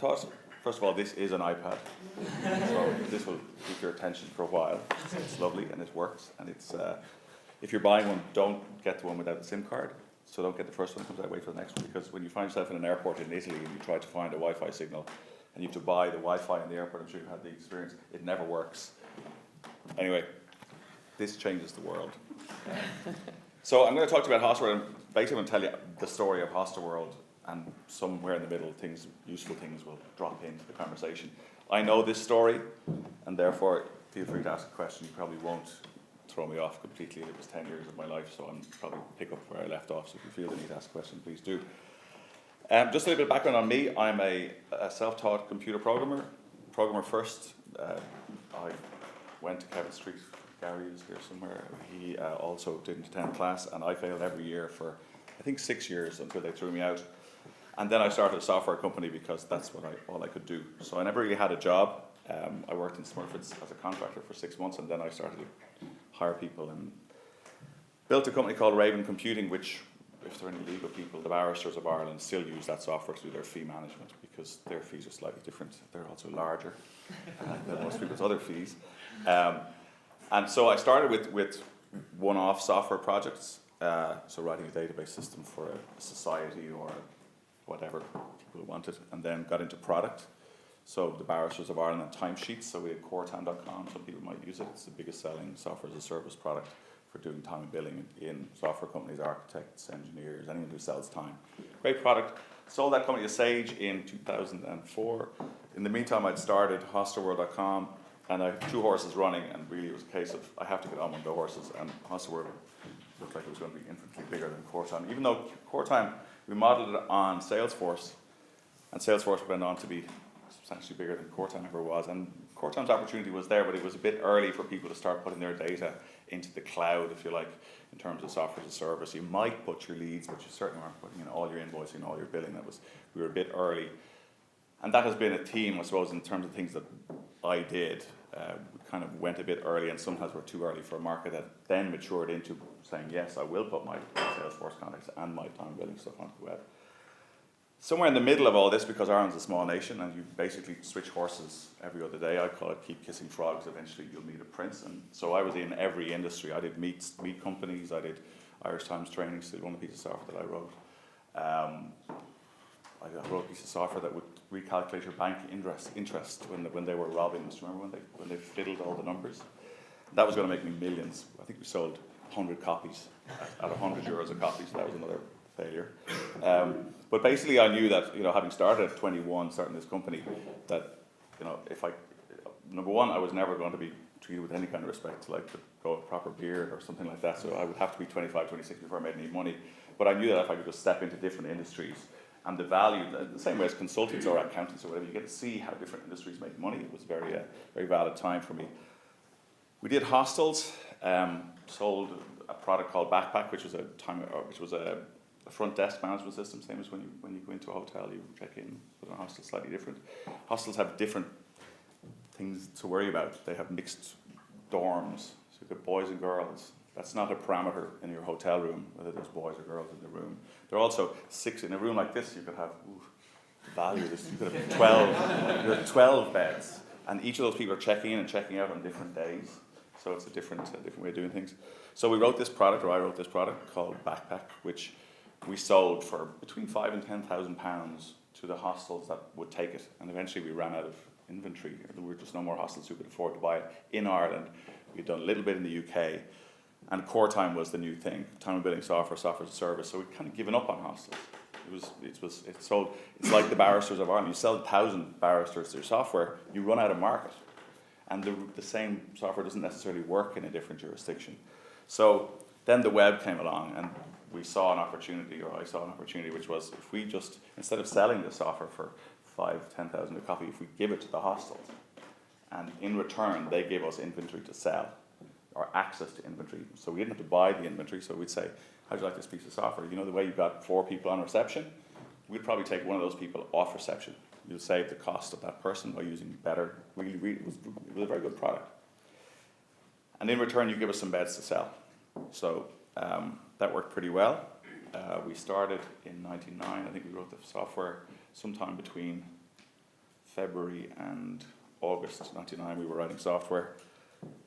thought, first of all, this is an iPad, so this will keep your attention for a while. It's lovely and it works, and it's if you're buying one, don't get the one without the SIM card. So don't get the first one that comes out, wait for the next one, because when you find yourself in an airport in Italy and you try to find a Wi-Fi signal and you have to buy the Wi-Fi in the airport, I'm sure you've had the experience, it never works. Anyway, this changes the world. So I'm going to talk to you about Hostelworld, and basically I'm going to tell you the story of Hostelworld, and somewhere in the middle, useful things will drop into the conversation. I know this story, and therefore feel free to ask a question. You probably won't throw me off completely. It was 10 years of my life, so I'm probably pick up where I left off. So if you feel the need to ask a question, please do. Just a little bit of background on me. I'm a self-taught computer programmer first. I went to Kevin Street. Gary is here somewhere. He also didn't attend class, and I failed every year for, I think, 6 years until they threw me out. And then I started a software company because that's all I could do. So I never really had a job. I worked in Smurfit's as a contractor for 6 months, and then I started to hire people and built a company called Raven Computing, which, if there are any legal people, the barristers of Ireland still use that software to do their fee management because their fees are slightly different. They're also larger than most people's other fees. And so I started with one-off software projects, so writing a database system for a society or whatever people wanted, and then got into product. So the Barristers of Ireland and timesheets, so we had Coretime.com, some people might use it. It's the biggest selling software as a service product for doing time and billing in software companies, architects, engineers, anyone who sells time. Great product. Sold that company to Sage in 2004. In the meantime, I'd started Hostelworld.com, and I had 2 horses running, and really it was a case of I have to get on one of the horses, and Hostelworld looked like it was going to be infinitely bigger than Coretime. Even though Coretime, we modeled it on Salesforce, and Salesforce went on to be substantially bigger than Coretime ever was, and Coretime's opportunity was there, but it was a bit early for people to start putting their data into the cloud, if you like, in terms of software as a service. You might put your leads, but you certainly weren't putting in all your invoicing, all your billing. We were a bit early, and that has been a theme, I suppose, in terms of things that I did. We kind of went a bit early, and sometimes we're too early for a market that then matured into saying, yes, I will put my Salesforce contacts and my time billing stuff onto the web. Somewhere in the middle of all this, because Ireland's a small nation and you basically switch horses every other day, I call it keep kissing frogs, eventually you'll meet a prince. And so I was in every industry. I did meat companies, I did Irish Times training, still one piece of software that I wrote. I wrote a piece of software that would recalculate your bank interest when they were robbing us. Remember when they fiddled all the numbers? That was going to make me millions. I think we sold 100 copies at €100 a copy, so that was another failure. But basically I knew that, having started at 21, starting this company, that, number one, I was never going to be treated with any kind of respect to go a proper beard or something like that. So I would have to be 25, 26 before I made any money. But I knew that if I could just step into different industries and the value, the same way as consultants or accountants or whatever, you get to see how different industries make money. It was a very valid time for me. We did hostels, sold a product called Backpack, which was a front desk management system, same as when you go into a hotel, you check in, but a hostel slightly different. Hostels have different things to worry about. They have mixed dorms, so you've got boys and girls. That's not a parameter in your hotel room, whether there's boys or girls in the room. There are also 6 in a room like this. You could have value this. You could have 12 beds, and each of those people are checking in and checking out on different days. So it's a different way of doing things. So I wrote this product called Backpack, which we sold for between £5,000 and £10,000 to the hostels that would take it, and eventually we ran out of inventory. There were just no more hostels who could afford to buy it in Ireland. We'd done a little bit in the UK, and Coretime was the new thing, time and billing software as a service. So we'd kind of given up on hostels. It's like the Barristers of Ireland. You sell 1,000 barristers to your software, you run out of market, and the same software doesn't necessarily work in a different jurisdiction. So then the web came along, and I saw an opportunity, which was if we just, instead of selling the software for $5,000-10,000 a copy, if we give it to the hostels, and in return they gave us inventory to sell, or access to inventory. So we didn't have to buy the inventory, so we'd say, how'd you like this piece of software? The way you've got 4 people on reception, we'd probably take one of those people off reception. You'll save the cost of that person by using better, it was a very good product. And in return, you give us some beds to sell. So that worked pretty well. We started in 1999. I think we wrote the software sometime between February and August 99, we were writing software.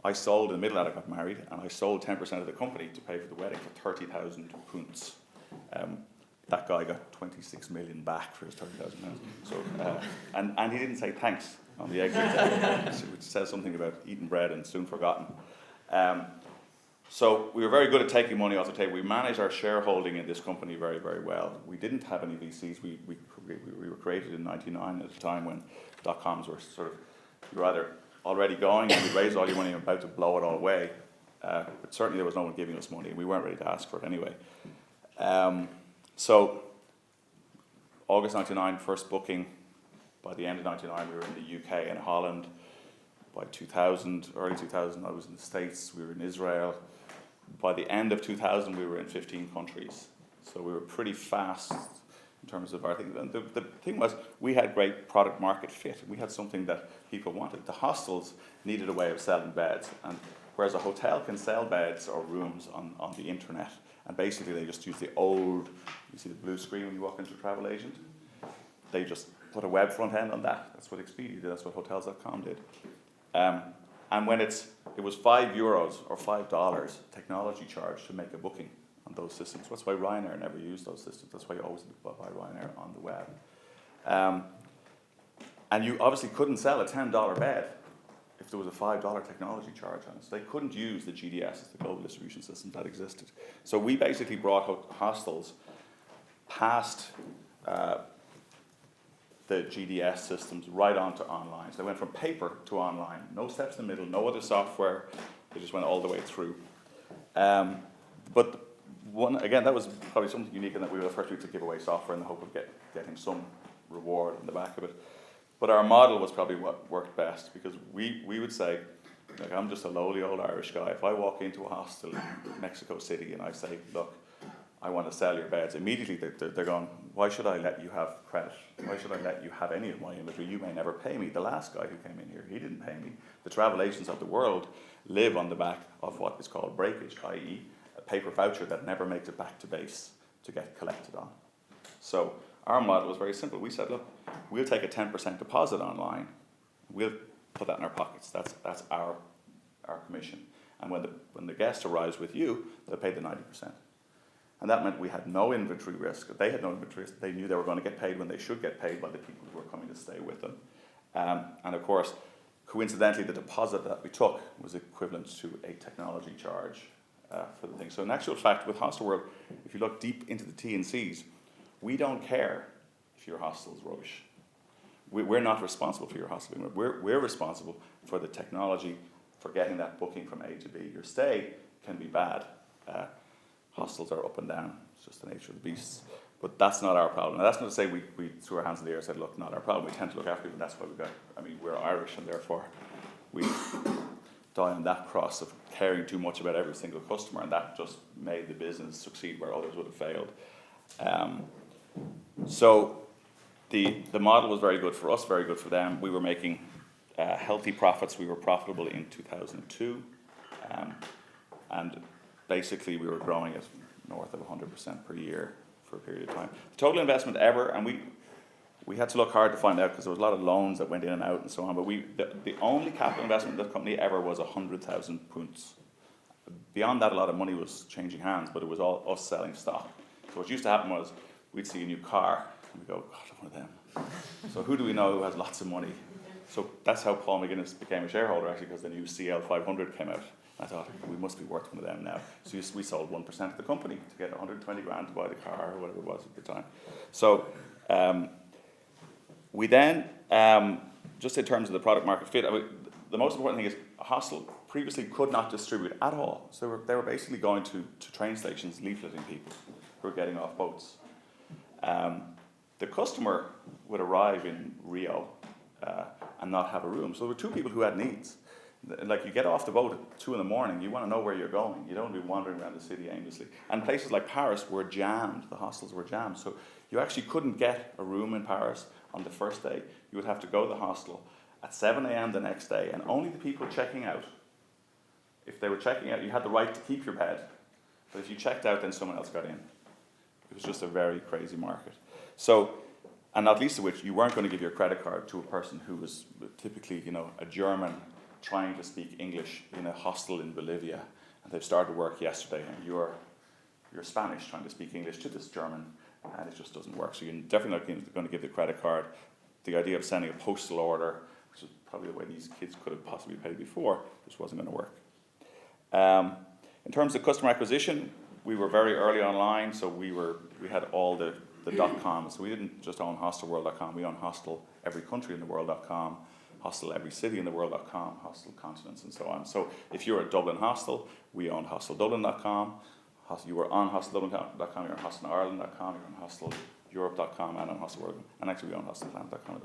I sold, in the middle of that I got married, and I sold 10% of the company to pay for the wedding for 30,000 punts. That guy got 26 million back for his 30,000 pounds. So, and he didn't say thanks on the exit, which says something about eating bread and soon forgotten. So we were very good at taking money off the table. We managed our shareholding in this company very, very well. We didn't have any VCs. We were created in '99 at a time when dot-coms were sort of, you were either already going and you raised all your money and about to blow it all away. But certainly there was no one giving us money. We weren't ready to ask for it anyway. So August 99, first booking. By the end of 99, we were in the UK and Holland. By 2000, early 2000, I was in the States. We were in Israel. By the end of 2000, we were in 15 countries. So we were pretty fast in terms of our thing. And the thing was, we had great product market fit. We had something that people wanted. The hostels needed a way of selling beds. And whereas a hotel can sell beds or rooms on the internet, and basically they just use the old, you see the blue screen when you walk into a travel agent? They just put a web front end on that. That's what Expedia did. That's what Hotels.com did. And when it was €5 or $5 technology charge to make a booking on those systems. That's why Ryanair never used those systems. That's why you always buy Ryanair on the web. And you obviously couldn't sell a $10 bed if there was a $5 technology charge on it. So they couldn't use the GDS, the global distribution system that existed. So we basically brought hostels past the GDS systems right onto online. So they went from paper to online. No steps in the middle, no other software. They just went all the way through. But again, that was probably something unique in that we were the first week to give away software in the hope of getting some reward on the back of it. But our model was probably what worked best, because we would say, like, I'm just a lowly old Irish guy. If I walk into a hostel in Mexico City and I say, look, I want to sell your beds, immediately they're going, why should I let you have credit? Why should I let you have any of my imagery? You may never pay me. The last guy who came in here, he didn't pay me. The travel agents of the world live on the back of what is called breakage, i.e. a paper voucher that never makes it back to base to get collected on. So our model was very simple. We said, look, we'll take a 10% deposit online. We'll put that in our pockets. That's our commission. And when the guest arrives with you, they'll pay the 90%. And that meant we had no inventory risk. They had no inventory risk. They knew they were going to get paid when they should get paid by the people who were coming to stay with them. And of course, coincidentally, the deposit that we took was equivalent to a technology charge for the thing. So in actual fact, with Hostelworld, if you look deep into the T&Cs, we don't care if your hostel's rubbish. We're not responsible for your hostel. We're responsible for the technology, for getting that booking from A to B. Your stay can be bad. Hostels are up and down. It's just the nature of the beast. But that's not our problem. Now, that's not to say we threw our hands in the air and said, look, not our problem. We tend to look after people, and that's why we're Irish, and therefore we die on that cross of caring too much about every single customer, and that just made the business succeed where others would have failed. So the model was very good for us, very good for them. We were making healthy profits. We were profitable in 2002. And basically we were growing at north of 100% per year for a period of time. The total investment ever, and we had to look hard to find out because there was a lot of loans that went in and out and so on, but the only capital investment of the company ever was 100,000 punts. Beyond that, a lot of money was changing hands, but it was all us selling stock. So what used to happen was we'd see a new car and we'd go, God, I want one of them. So who do we know who has lots of money? So that's how Paul McGuinness became a shareholder, actually, because the new CL500 came out. I thought, we must be worth one of them now. So we sold 1% of the company to get 120 grand to buy the car or whatever it was at the time. So we then, just in terms of the product market fit, the most important thing is a hostel previously could not distribute at all. So they were basically going to train stations, leafleting people who were getting off boats. The customer would arrive in Rio and not have a room. So there were two people who had needs. Like, you get off the boat at 2 a.m, you want to know where you're going. You don't be wandering around the city aimlessly. And places like Paris were jammed. The hostels were jammed. So you actually couldn't get a room in Paris on the first day. You would have to go to the hostel at 7 a.m. the next day, and only the people checking out, if they were checking out, you had the right to keep your bed. But if you checked out, then someone else got in. It was just a very crazy market. So And not least of which, you weren't going to give your credit card to a person who was typically, a German trying to speak English in a hostel in Bolivia, and they've started work yesterday, and you're Spanish trying to speak English to this German, and it just doesn't work. So you're definitely not going to give the credit card. The idea of sending a postal order, which is probably the way these kids could have possibly paid before, just wasn't going to work. In terms of customer acquisition, we were very early online, so we had all the .com. So we didn't just own Hostelworld.com, we owned Hostel every country in the world.com, Hostel every city in the world.com, Hostel continents, and so on. So if you're a Dublin hostel, we owned HostelDublin.com. You were on HostelDublin.com, you're on HostelIreland.com, you're on HostelEurope.com, and on Hostelworld. And actually we own HostelPlanet.com.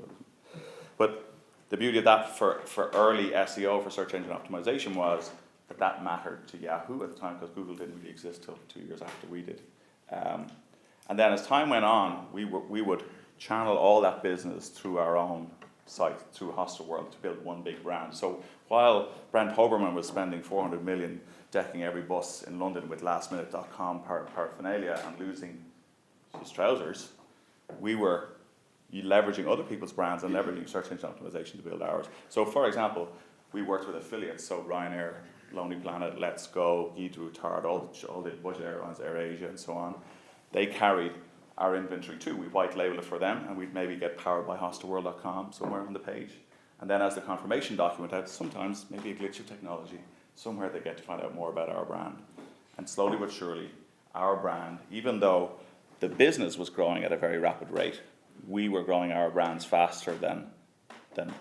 But the beauty of that for early SEO, for search engine optimization, was that mattered to Yahoo at the time, because Google didn't really exist till 2 years after we did. And then as time went on, we would channel all that business through our own site, through Hostelworld, to build one big brand. So while Brent Hoberman was spending 400 million decking every bus in London with lastminute.com paraphernalia and losing his trousers, we were leveraging other people's brands and leveraging search engine optimization to build ours. So for example, we worked with affiliates, so Ryanair, Lonely Planet, Let's Go, Guide du Routard, all the budget airlines, AirAsia and so on. They carried our inventory too. We white label it for them, and we'd maybe get powered by hostelworld.com somewhere on the page. And then as the confirmation document out, sometimes maybe a glitch of technology, somewhere they get to find out more about our brand. And slowly but surely, our brand, even though the business was growing at a very rapid rate, we were growing our brands faster than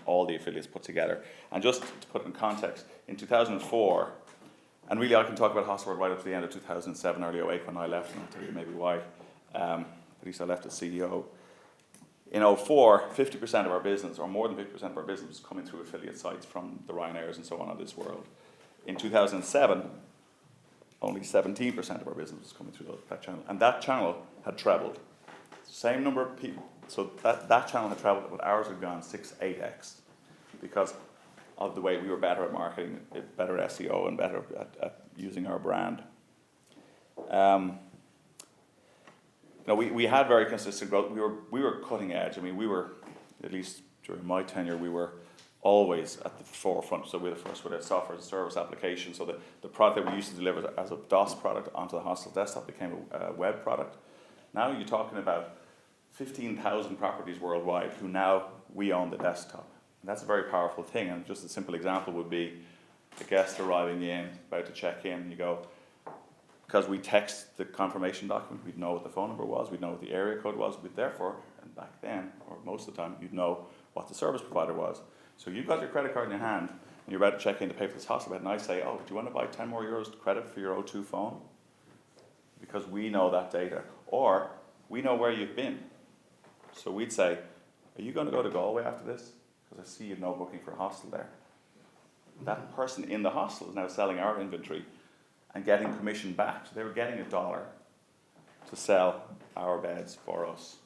all the affiliates put together. And just to put it in context, in 2004, and really I can talk about Hostelworld right up to the end of 2007, early 2008 when I left, and I'll tell you maybe why. At least I left as CEO. In 2004, 50% of our business, or more than 50% of our business, was coming through affiliate sites from the Ryanairs and so on of this world. In 2007, only 17% of our business was coming through that channel. And that channel had trebled. Same number of people. So that channel had trebled, but ours had gone 8x because of the way we were better at marketing, better at SEO, and better at using our brand. We had very consistent growth. We were cutting edge. I mean, we were, at least during my tenure, we were always at the forefront. So we were the first with a software as a service application. So the product that we used to deliver as a DOS product onto the hostel desktop became a web product. Now you're talking about 15,000 properties worldwide who now we own the desktop. And that's a very powerful thing. And just a simple example would be the guest arriving in, about to check in, you go, because we text the confirmation document, we'd know what the phone number was, we'd know what the area code was, we'd therefore, and back then, or most of the time, you'd know what the service provider was. So you've got your credit card in your hand, and you're about to check in to pay for this hostel bed, and I say, oh, do you want to buy 10 more euros credit for your O2 phone? Because we know that data. Or, we know where you've been. So we'd say, are you going to go to Galway after this? Because I see you've no booking for a hostel there. That person in the hostel is now selling our inventory and getting commission back. So they were getting $1 to sell our beds for us.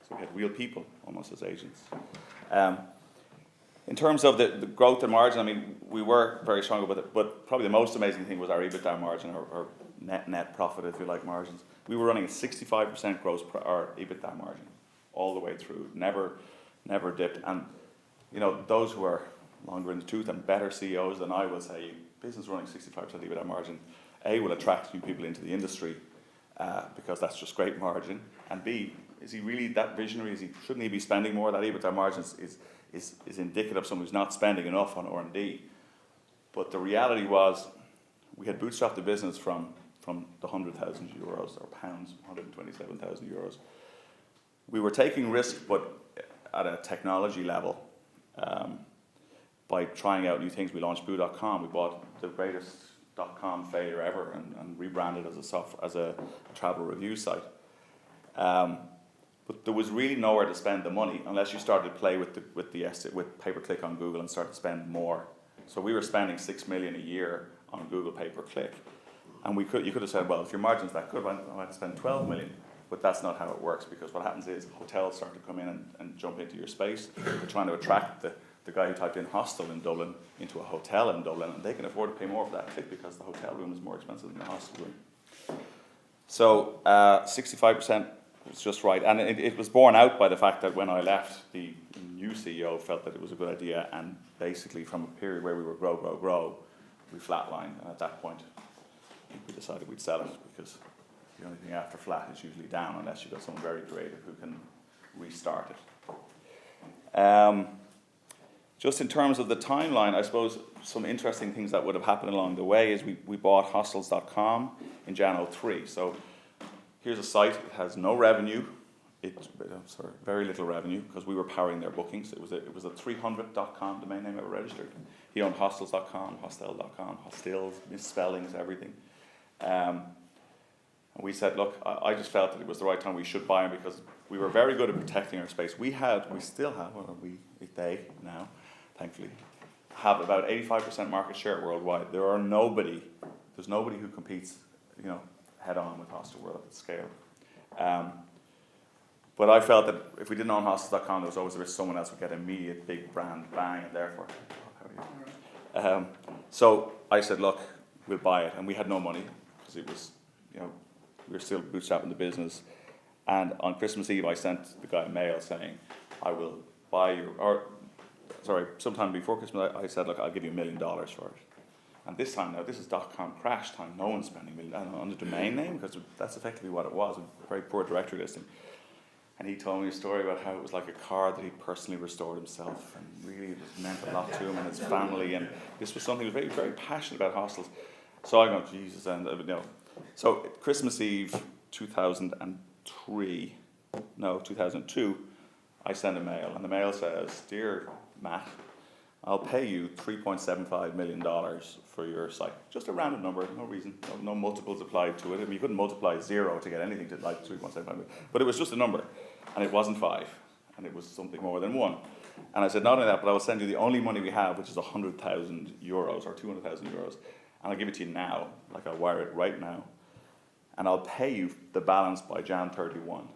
So we had real people almost as agents. In terms of the growth and margin, I mean, we were very strong about it, but probably the most amazing thing was our EBITDA margin, or net profit, if you like, margins. We were running a 65% our EBITDA margin all the way through, never dipped. And those who are longer in the tooth and better CEOs than I will say, business running 65% EBITDA margin, A, will attract new people into the industry because that's just great margin, and B, is he really that visionary? Shouldn't he be spending more? That EBITDA margin is indicative of someone who's not spending enough on R&D. But the reality was, we had bootstrapped the business from the 100,000 euros or pounds, 127,000 euros. We were taking risk, but at a technology level, by trying out new things. We launched Boo.com. We bought the greatest .com failure ever and rebranded as a travel review site. But there was really nowhere to spend the money unless you started to play with pay-per-click on Google and start to spend more. So we were spending 6 million a year on Google pay-per-click, and you could have said, well, if your margin's that good, why don't I spend 12 million? But that's not how it works, because what happens is hotels start to come in and jump into your space. They're trying to attract the guy who typed in hostel in Dublin into a hotel in Dublin, and they can afford to pay more for that click because the hotel room is more expensive than the hostel room. So 65% was just right. And it was borne out by the fact that when I left, the new CEO felt that it was a good idea, and basically from a period where we were grow, we flatlined. And at that point, I think we decided we'd sell it, because the only thing after flat is usually down, unless you've got someone very creative who can restart it. Just in terms of the timeline, I suppose some interesting things that would have happened along the way is we bought hostels.com in January 03. So here's a site. It has no revenue. Very little revenue, because we were powering their bookings. It was a 300.com domain name that we registered. He owned hostels.com, hostel.com, hostels, misspellings, everything. And we said, look, I just felt that it was the right time we should buy him, because we were very good at protecting our space. We still have, they now, thankfully, have about 85% market share worldwide. There's nobody who competes, head on with Hostelworld at the scale. But I felt that if we didn't own hostels.com, there was always a risk someone else would get immediate big brand bang, and therefore, so I said, look, we'll buy it. And we had no money, because it was, we were still bootstrapping the business. And on Christmas Eve, I sent the guy a mail saying, I will buy sometime before Christmas, I said, look, I'll give you $1 million for it. And this time now, this is .com crash time. No one's spending $1 million on the domain name, because that's effectively what it was, a very poor directory listing. And he told me a story about how it was like a car that he personally restored himself, and really it meant a lot to him and his family. And this was something he was very, very passionate about hostels. So I go, Jesus, and So Christmas Eve 2002, I send a mail, and the mail says, Dear Matt, I'll pay you $3.75 million for your site. Just a random number, no reason, no multiples applied to it. I mean, you couldn't multiply 0 to get anything to like 3.75 million. But it was just a number, and it wasn't 5, and it was something more than 1. And I said, not only that, but I will send you the only money we have, which is 100,000 euros or 200,000 euros, and I'll give it to you now, like I'll wire it right now, and I'll pay you the balance by Jan 31.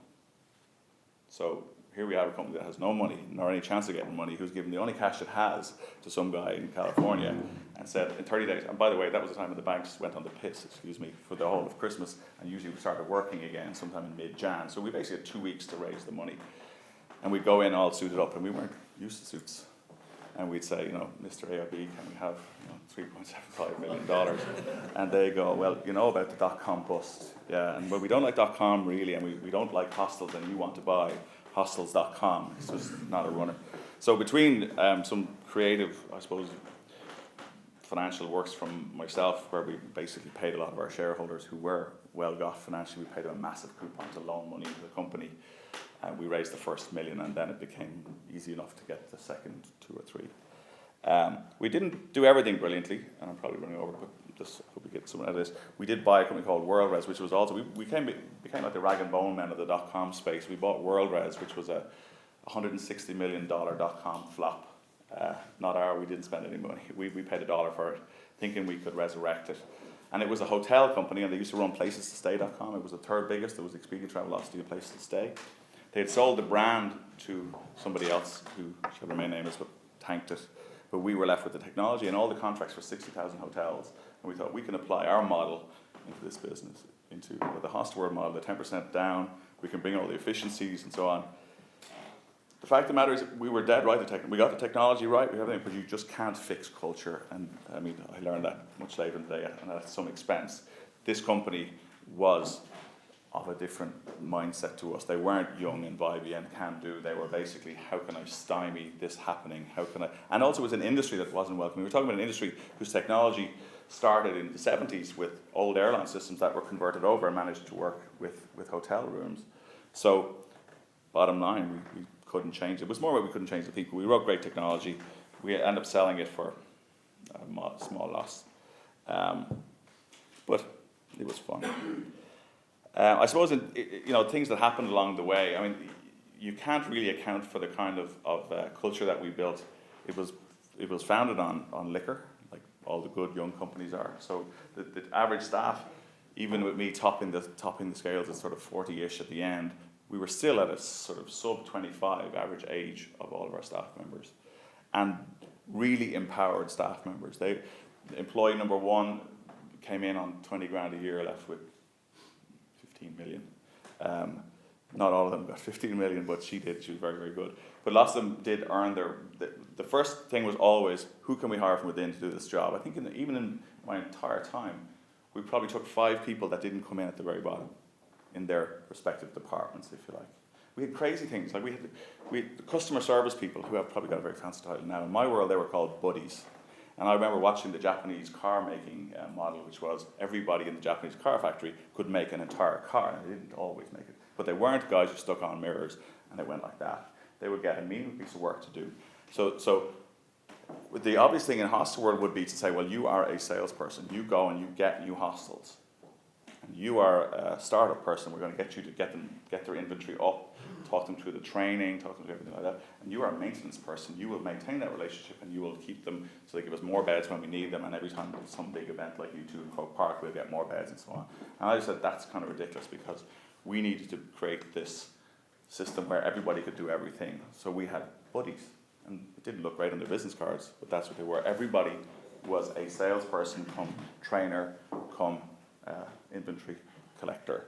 So here we have a company that has no money, nor any chance of getting money, who's given the only cash it has to some guy in California, and said in 30 days, and by the way, that was the time when the banks went on the piss, for the whole of Christmas, and usually we started working again sometime in mid-Jan. So we basically had 2 weeks to raise the money. And we'd go in all suited up, and we weren't used to suits. And we'd say, Mr. AIB, can we have $3.75 million? And they go, well, you know about the .com bust. Yeah, and well, we don't like .com really, and we don't like hostels, and you want to buy hostels.com. It's just not a runner. So between some creative, I suppose, financial works from myself, where we basically paid a lot of our shareholders who were well got financially, we paid them a massive coupon to loan money into the company. We raised the first $1 million, and then it became easy enough to get the second 2 or 3. We didn't do everything brilliantly, and I'm probably running over, but just hope we get some out of this. We did buy a company called WorldRes, which was also, we became like the rag and bone men of the .com space. We bought WorldRes, which was a $160 million .com flop. We didn't spend any money. We paid $1 for it, thinking we could resurrect it. And it was a hotel company, and they used to run places to stay.com. It was the third biggest. It was Expedia, Travelocity, and Places to Stay. They had sold the brand to somebody else who shall remain nameless, but tanked it. But we were left with the technology and all the contracts for 60,000 hotels. And we thought we can apply our model into this business, into the Hostelworld model, the 10% down. We can bring all the efficiencies and so on. The fact of the matter is, we were dead right. We got the technology right, we have everything, but you just can't fix culture. And I mean, I learned that much later in the day, and at some expense. This company was of a different mindset to us. They weren't young and vibey and can do. They were basically, how can I stymie this happening? And also it was an industry that wasn't welcoming. We were talking about an industry whose technology started in the 70s with old airline systems that were converted over and managed to work with hotel rooms. So, bottom line, we couldn't change it. It was more that we couldn't change the people. We wrote great technology. We ended up selling it for a small loss. But it was fun. I suppose, things that happened along the way, I mean, you can't really account for the kind of culture that we built. It was founded on liquor, like all the good young companies are. So the average staff, even with me topping the scales at sort of 40-ish at the end, we were still at a sort of sub-25 average age of all of our staff members, and really empowered staff members. Employee number 1 came in on 20 grand a year, left with 15 million. Not all of them got 15 million, but she did. She was very, very good. But lots of them did earn the first thing was always, who can we hire from within to do this job? I think even in my entire time, we probably took 5 people that didn't come in at the very bottom in their respective departments, if you like. We had crazy things, like we had the customer service people who have probably got a very fancy title now. In my world, they were called buddies. And I remember watching the Japanese car making model, which was everybody in the Japanese car factory could make an entire car, and they didn't always make it. But they weren't guys who stuck on mirrors and they went like that. They would get a meaningful piece of work to do. So the obvious thing in Hostelworld would be to say, well, you are a salesperson. You go and you get new hostels. And you are a startup person. We're going to get you to get their inventory up, talk them through the training, talk them through everything like that. And you are a maintenance person. You will maintain that relationship and you will keep them so they give us more beds when we need them. And every time there's some big event like U2 in Croke Park, we'll get more beds and so on. And I just said that's kind of ridiculous because we needed to create this system where everybody could do everything. So we had buddies. And it didn't look great on their business cards, but that's what they were. Everybody was a salesperson, come trainer, come inventory collector.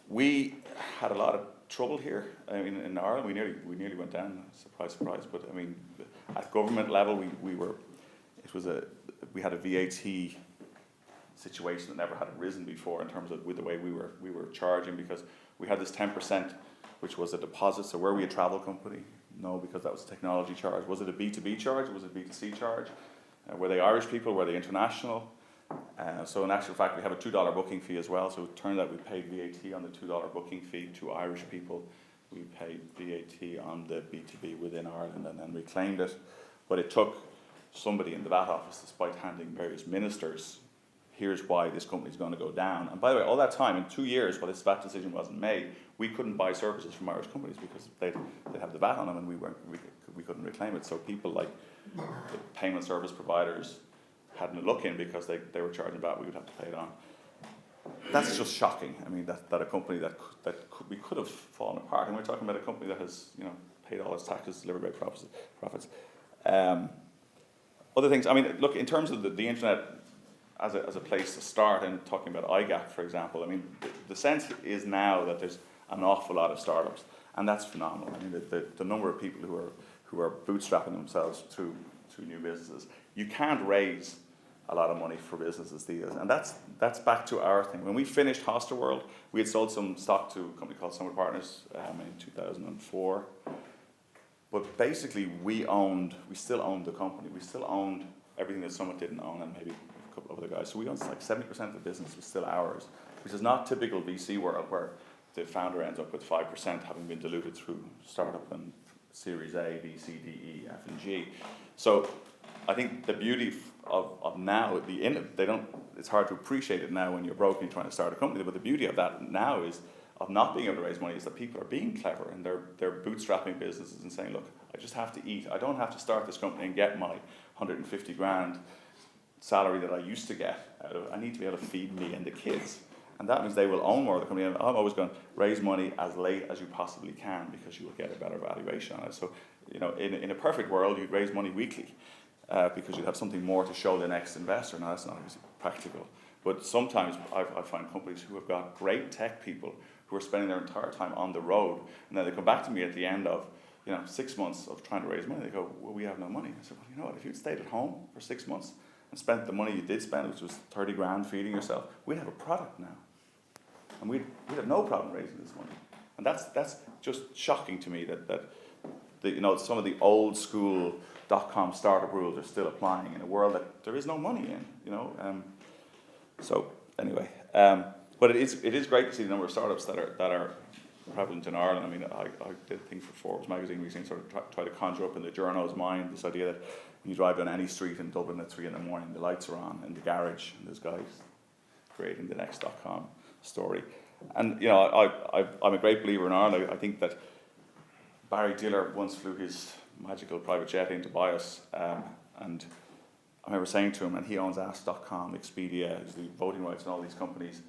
We had a lot of trouble here. I mean, in Ireland, we nearly went down. Surprise, surprise. But I mean, at government level, we had a VAT situation that never had arisen before in terms of with the way we were charging, because we had this 10%, which was a deposit. So were we a travel company? No, because that was a technology charge. Was it a B2B charge? Was it a B2C charge? Were they Irish people? Were they international? So in actual fact, we have a $2 booking fee as well. So it turned out we paid VAT on the $2 booking fee to Irish people. We paid VAT on the B2B within Ireland and then reclaimed it. But it took somebody in the VAT office, despite handing various ministers, here's why this company is going to go down. And by the way, all that time, in 2 years, while this VAT decision wasn't made, we couldn't buy services from Irish companies because they'd have the VAT on them and we couldn't reclaim it. So people like the payment service providers hadn't a look in because they were charging VAT, we would have to pay it on. That's just shocking. I mean, that a company we could have fallen apart. And we're talking about a company that has, paid all its taxes, delivered great profits. Other things, I mean, look, in terms of the internet as a place to start, and talking about IGAP, for example, I mean, the sense is now that there's an awful lot of startups, and that's phenomenal. I mean, the number of people who are bootstrapping themselves through new businesses. You can't raise a lot of money for businesses these days, and that's back to our thing. When we finished Hostelworld, we had sold some stock to a company called Summer Partners in 2004. But basically, we still owned the company. We still owned everything that Summit didn't own, and maybe a couple of other guys. So we owned like 70% of the business was still ours, which is not typical VC world where the founder ends up with 5% having been diluted through startup and Series A, B, C, D, E, F, and G. So I think the beauty of now, it's hard to appreciate it now when you're broke and you're trying to start a company, but the beauty of that now is, of not being able to raise money, is that people are being clever and they're bootstrapping businesses and saying, look, I just have to eat. I don't have to start this company and get my 150 grand salary that I used to get out of it. I need to be able to feed me and the kids. And that means they will own more of the company. And I'm always going to raise money as late as you possibly can because you will get a better valuation on it. So, in a perfect world, you'd raise money weekly because you'd have something more to show the next investor. Now, that's not always practical. But sometimes I find companies who have got great tech people who are spending their entire time on the road, and then they come back to me at the end of 6 months of trying to raise money. They go, well, we have no money. I said, well, you know what? If you'd stayed at home for 6 months and spent the money you did spend, which was 30 grand feeding yourself, we'd have a product now. And we'd have no problem raising this money. And that's just shocking to me that some of the old school .com startup rules are still applying in a world that there is no money in. So anyway, but it is great to see the number of startups that are prevalent in Ireland. I mean, I did a thing for Forbes magazine recently, sort of try to conjure up in the journo's mind this idea that when you drive down any street in Dublin at 3 a.m, the lights are on in the garage, and there's guys creating the next .com story. And I'm a great believer in Ireland. I think that Barry Diller once flew his magical private jet in to buy us, and I remember saying to him, and he owns Ask.com, Expedia, the voting rights and all these companies,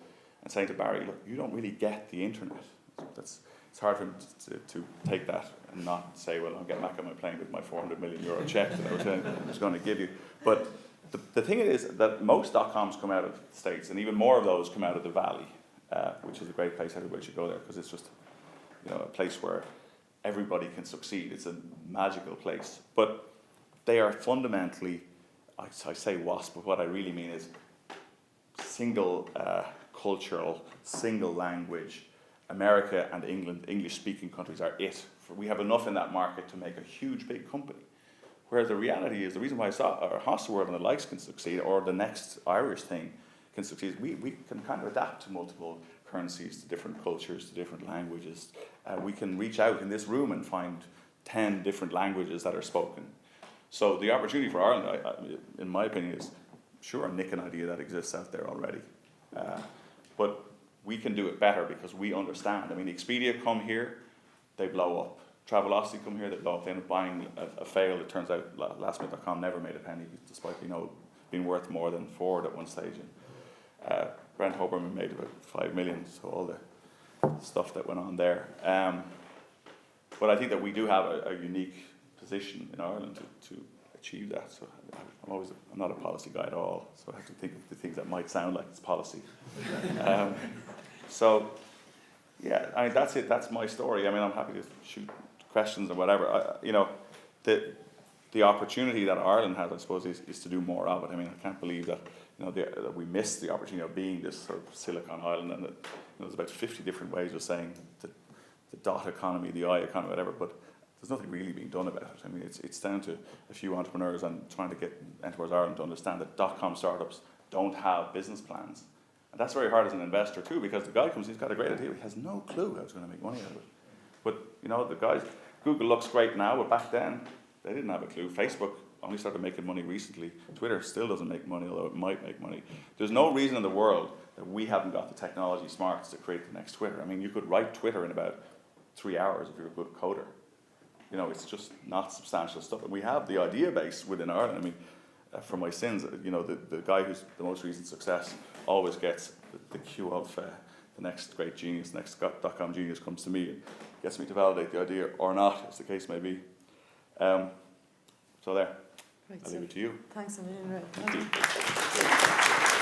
and saying to Barry, look, you don't really get the internet. It's hard for him to take that and not say, well, I'm getting back on my plane with my €400 million check that I was going to give you. But the thing is that most .coms come out of the States, and even more of those come out of the Valley, which is a great place. Everybody should go there because it's just a place where everybody can succeed. It's a magical place. But they are fundamentally, I say WASP, but what I really mean is single cultural, single language. America and England, English-speaking countries are it. We have enough in that market to make a huge, big company. Whereas the reality is, the reason why Hostelworld and the likes can succeed, or the next Irish thing can succeed, we can kind of adapt to multiple currencies, to different cultures, to different languages. We can reach out in this room and find 10 different languages that are spoken. So the opportunity for Ireland, in my opinion, is, sure, nick an idea that exists out there already. But we can do it better because we understand. I mean, Expedia come here, they blow up. Travelocity come here, they blow up. They end up buying a fail. It turns out lastminute.com never made a penny, despite being worth more than Ford at one stage. And Brent Hoberman made about 5 million, so all the stuff that went on there. But I think that we do have a unique position in Ireland to achieve that. So I'm not a policy guy at all, so I have to think of the things that might sound like it's policy. So yeah, I mean, that's it. That's my story. I mean, I'm happy to shoot questions or whatever. The opportunity that Ireland has, I suppose, is to do more of it. I mean, I can't believe that that we missed the opportunity of being this sort of Silicon Island, and that there's about 50 different ways of saying the dot economy, the I economy, whatever. But there's nothing really being done about it. I mean, it's down to a few entrepreneurs and trying to get Enterprise Ireland to understand that .com startups don't have business plans. And that's very hard as an investor too, because the guy comes, he's got a great idea, he has no clue how he's going to make money out of it. But the guys, Google looks great now, but back then they didn't have a clue. Facebook only started making money recently. Twitter still doesn't make money, although it might make money. There's no reason in the world that we haven't got the technology smarts to create the next Twitter. I mean, you could write Twitter in about 3 hours if you're a good coder. It's just not substantial stuff. And we have the idea base within Ireland. I mean, for my sins, the guy who's the most recent success always gets the cue of the next great genius, next .com genius comes to me and gets me to validate the idea or not, as the case may be. So there, I'll leave it to you. Thanks a million, Ray. Thank you.